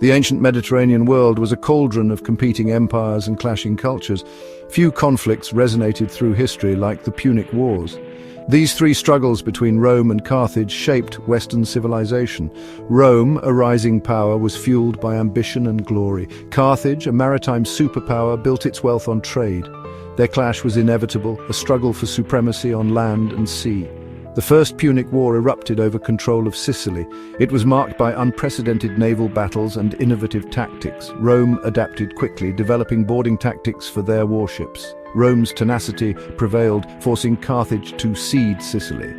The ancient Mediterranean world was a cauldron of competing empires and clashing cultures. Few conflicts resonated through history like the Punic Wars. These three struggles between Rome and Carthage shaped Western civilization. Rome, a rising power, was fueled by ambition and glory. Carthage, a maritime superpower, built its wealth on trade. Their clash was inevitable, a struggle for supremacy on land and sea. The First Punic War erupted over control of Sicily. It was marked by unprecedented naval battles and innovative tactics. Rome adapted quickly, developing boarding tactics for their warships. Rome's tenacity prevailed, forcing Carthage to cede Sicily.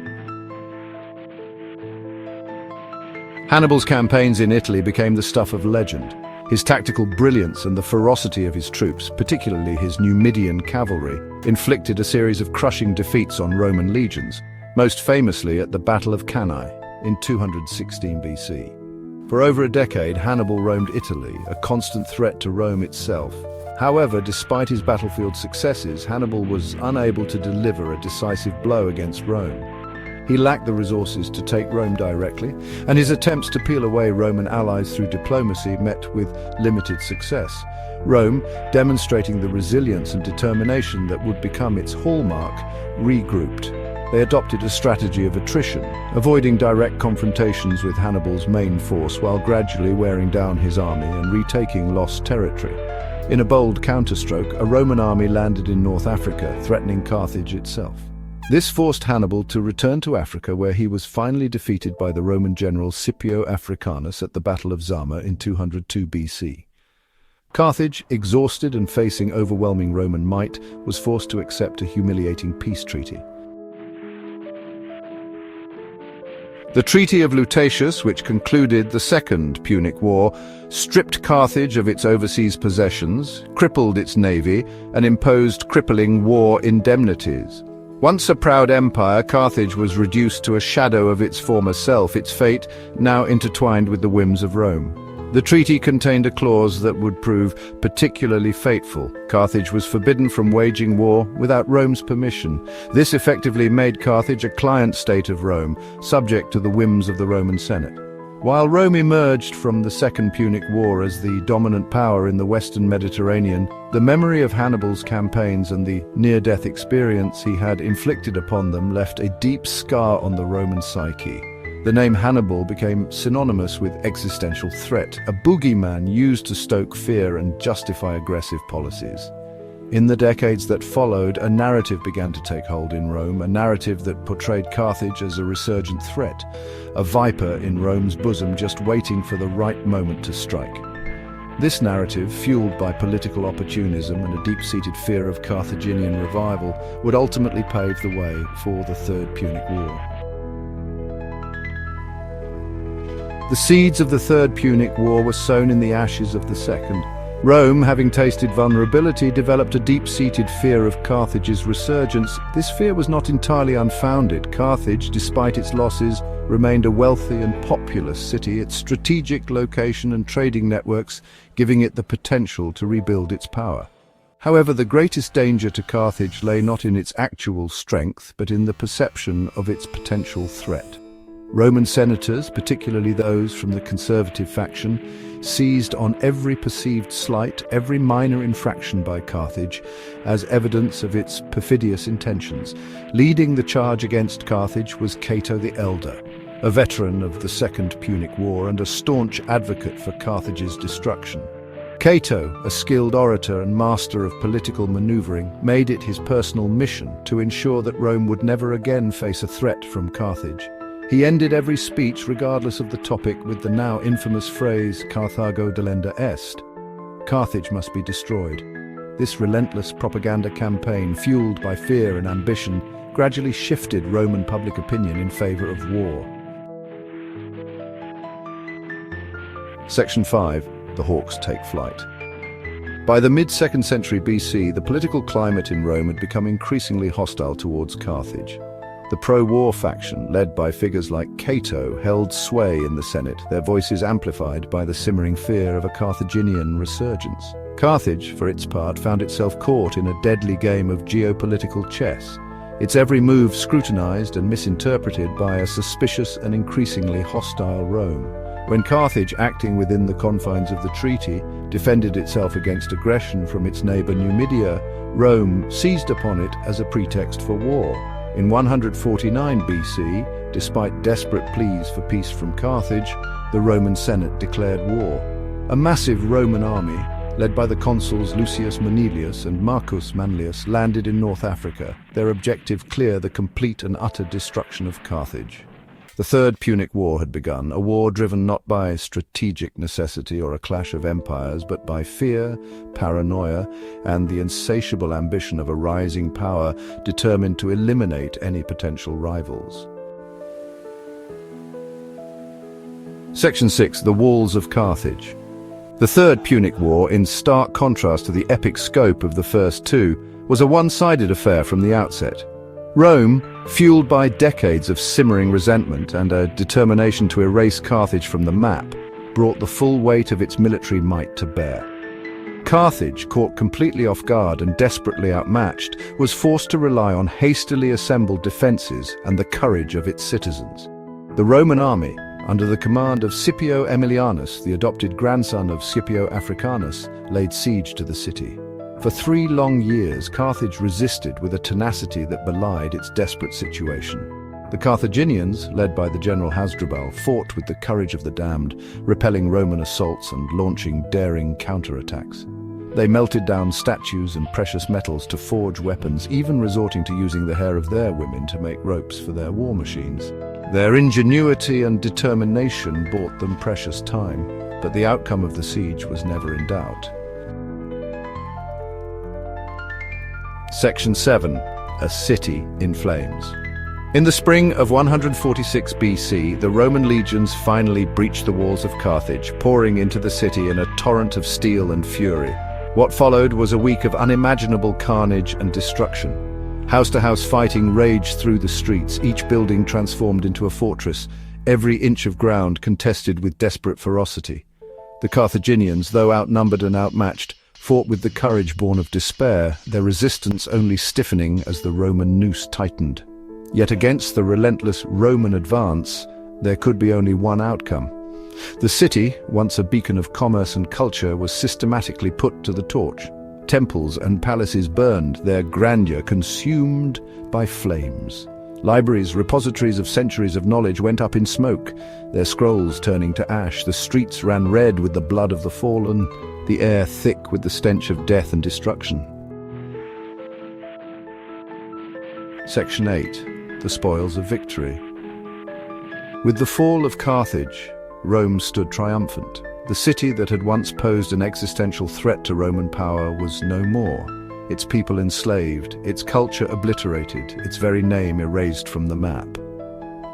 Hannibal's campaigns in Italy became the stuff of legend. His tactical brilliance and the ferocity of his troops, particularly his Numidian cavalry, inflicted a series of crushing defeats on Roman legions, most famously at the Battle of Cannae in 216 BC. For over a decade, Hannibal roamed Italy, a constant threat to Rome itself. However, despite his battlefield successes, Hannibal was unable to deliver a decisive blow against Rome. He lacked the resources to take Rome directly, and his attempts to peel away Roman allies through diplomacy met with limited success. Rome, demonstrating the resilience and determination that would become its hallmark, regrouped. They adopted a strategy of attrition, avoiding direct confrontations with Hannibal's main force while gradually wearing down his army and retaking lost territory. In a bold counterstroke, a Roman army landed in North Africa, threatening Carthage itself. This forced Hannibal to return to Africa, where he was finally defeated by the Roman general Scipio Africanus at the Battle of Zama in 202 BC. Carthage, exhausted and facing overwhelming Roman might, was forced to accept a humiliating peace treaty. The Treaty of Audacious, which concluded the Second Punic War, stripped Carthage of its overseas possessions, crippled its navy, and imposed crippling war indemnities. Once a proud empire, Carthage was reduced to a shadow of its former self, its fate now intertwined with the whims of Rome. The treaty contained a clause that would prove particularly fateful. Carthage was forbidden from waging war without Rome's permission. This effectively made Carthage a client state of Rome, subject to the whims of the Roman Senate. While Rome emerged from the Second Punic War as the dominant power in the Western Mediterranean, the memory of Hannibal's campaigns and the near-death experience he had inflicted upon them left a deep scar on the Roman psyche. The name Hannibal became synonymous with existential threat, a boogeyman used to stoke fear and justify aggressive policies. In the decades that followed, a narrative began to take hold in Rome, a narrative that portrayed Carthage as a resurgent threat, a viper in Rome's bosom just waiting for the right moment to strike. This narrative, fueled by political opportunism and a deep-seated fear of Carthaginian revival, would ultimately pave the way for the Third Punic War. The seeds of the Third Punic War were sown in the ashes of the Second. Rome, having tasted vulnerability, developed a deep-seated fear of Carthage's resurgence. This fear was not entirely unfounded. Carthage, despite its losses, remained a wealthy and populous city, its strategic location and trading networks giving it the potential to rebuild its power. However, the greatest danger to Carthage lay not in its actual strength, but in the perception of its potential threat. Roman senators, particularly those from the conservative faction, seized on every perceived slight, every minor infraction by Carthage as evidence of its perfidious intentions. Leading the charge against Carthage was Cato the Elder, a veteran of the Second Punic War and a staunch advocate for Carthage's destruction. Cato, a skilled orator and master of political maneuvering, made it his personal mission to ensure that Rome would never again face a threat from Carthage. He ended every speech, regardless of the topic, with the now infamous phrase, Carthago delenda est. Carthage must be destroyed. This relentless propaganda campaign, fueled by fear and ambition, gradually shifted Roman public opinion in favor of war. Section 5. The Hawks take flight. By the mid-2nd century BC, the political climate in Rome had become increasingly hostile towards Carthage. The pro-war faction, led by figures like Cato, held sway in the Senate, their voices amplified by the simmering fear of a Carthaginian resurgence. Carthage, for its part, found itself caught in a deadly game of geopolitical chess, its every move scrutinized and misinterpreted by a suspicious and increasingly hostile Rome. When Carthage, acting within the confines of the treaty, defended itself against aggression from its neighbor Numidia, Rome seized upon it as a pretext for war. In 149 BC, despite desperate pleas for peace from Carthage, the Roman Senate declared war. A massive Roman army, led by the consuls Lucius Manilius and Marcus Manlius, landed in North Africa, their objective clear: the complete and utter destruction of Carthage. The Third Punic War had begun, a war driven not by strategic necessity or a clash of empires, but by fear, paranoia, and the insatiable ambition of a rising power determined to eliminate any potential rivals. Section 6. The Walls of Carthage. The Third Punic War, in stark contrast to the epic scope of the first two, was a one-sided affair from the outset. Rome, fueled by decades of simmering resentment and a determination to erase Carthage from the map, brought the full weight of its military might to bear. Carthage, caught completely off guard and desperately outmatched, was forced to rely on hastily assembled defenses and the courage of its citizens. The Roman army, under the command of Scipio Aemilianus, the adopted grandson of Scipio Africanus, laid siege to the city. For 3 long years, Carthage resisted with a tenacity that belied its desperate situation. The Carthaginians, led by the general Hasdrubal, fought with the courage of the damned, repelling Roman assaults and launching daring counterattacks. They melted down statues and precious metals to forge weapons, even resorting to using the hair of their women to make ropes for their war machines. Their ingenuity and determination bought them precious time, but the outcome of the siege was never in doubt. Section 7. A city in flames. In the spring of 146 BC, the Roman legions finally breached the walls of Carthage, pouring into the city in a torrent of steel and fury. What followed was a week of unimaginable carnage and destruction. House-to-house fighting raged through the streets, each building transformed into a fortress, every inch of ground contested with desperate ferocity. The Carthaginians, though outnumbered and outmatched, fought with the courage born of despair, their resistance only stiffening as the Roman noose tightened. Yet against the relentless Roman advance, there could be only one outcome. The city, once a beacon of commerce and culture, was systematically put to the torch. Temples and palaces burned, their grandeur consumed by flames. Libraries, repositories of centuries of knowledge went up in smoke, their scrolls turning to ash. The streets ran red with the blood of the fallen, the air thick with the stench of death and destruction. Section 8. The Spoils of Victory. With the fall of Carthage, Rome stood triumphant. The city that had once posed an existential threat to Roman power was no more. Its people enslaved, its culture obliterated, its very name erased from the map.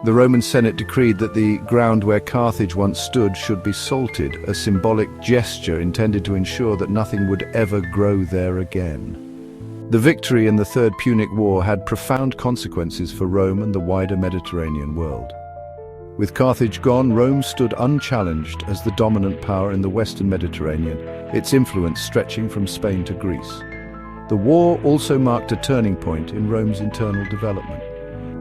The Roman Senate decreed that the ground where Carthage once stood should be salted, a symbolic gesture intended to ensure that nothing would ever grow there again. The victory in the Third Punic War had profound consequences for Rome and the wider Mediterranean world. With Carthage gone, Rome stood unchallenged as the dominant power in the Western Mediterranean, its influence stretching from Spain to Greece. The war also marked a turning point in Rome's internal development.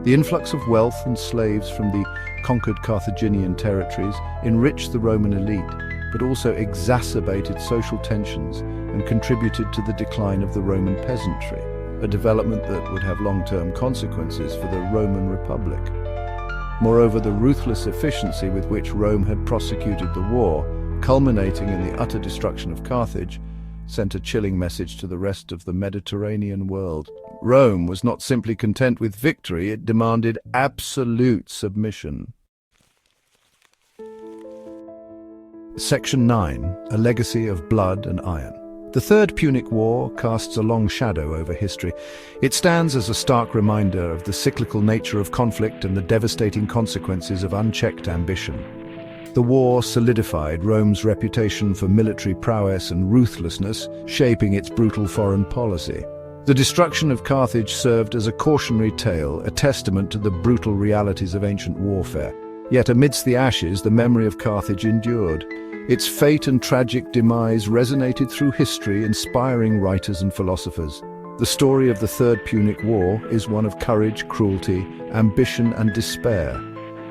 The influx of wealth and slaves from the conquered Carthaginian territories enriched the Roman elite, but also exacerbated social tensions and contributed to the decline of the Roman peasantry, a development that would have long-term consequences for the Roman Republic. Moreover, the ruthless efficiency with which Rome had prosecuted the war, culminating in the utter destruction of Carthage, sent a chilling message to the rest of the Mediterranean world. Rome was not simply content with victory, it demanded absolute submission. Section 9. A Legacy of Blood and Iron. The Third Punic War casts a long shadow over history. It stands as a stark reminder of the cyclical nature of conflict and the devastating consequences of unchecked ambition. The war solidified Rome's reputation for military prowess and ruthlessness, shaping its brutal foreign policy. The destruction of Carthage served as a cautionary tale, a testament to the brutal realities of ancient warfare. Yet amidst the ashes, the memory of Carthage endured. Its fate and tragic demise resonated through history, inspiring writers and philosophers. The story of the Third Punic War is one of courage, cruelty, ambition and despair.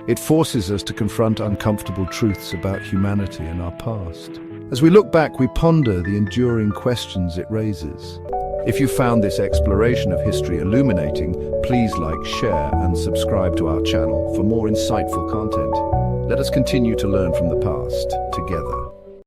It forces us to confront uncomfortable truths about humanity and our past. As we look back, we ponder the enduring questions it raises. If you found this exploration of history illuminating, please like, share, and subscribe to our channel for more insightful content. Let us continue to learn from the past together.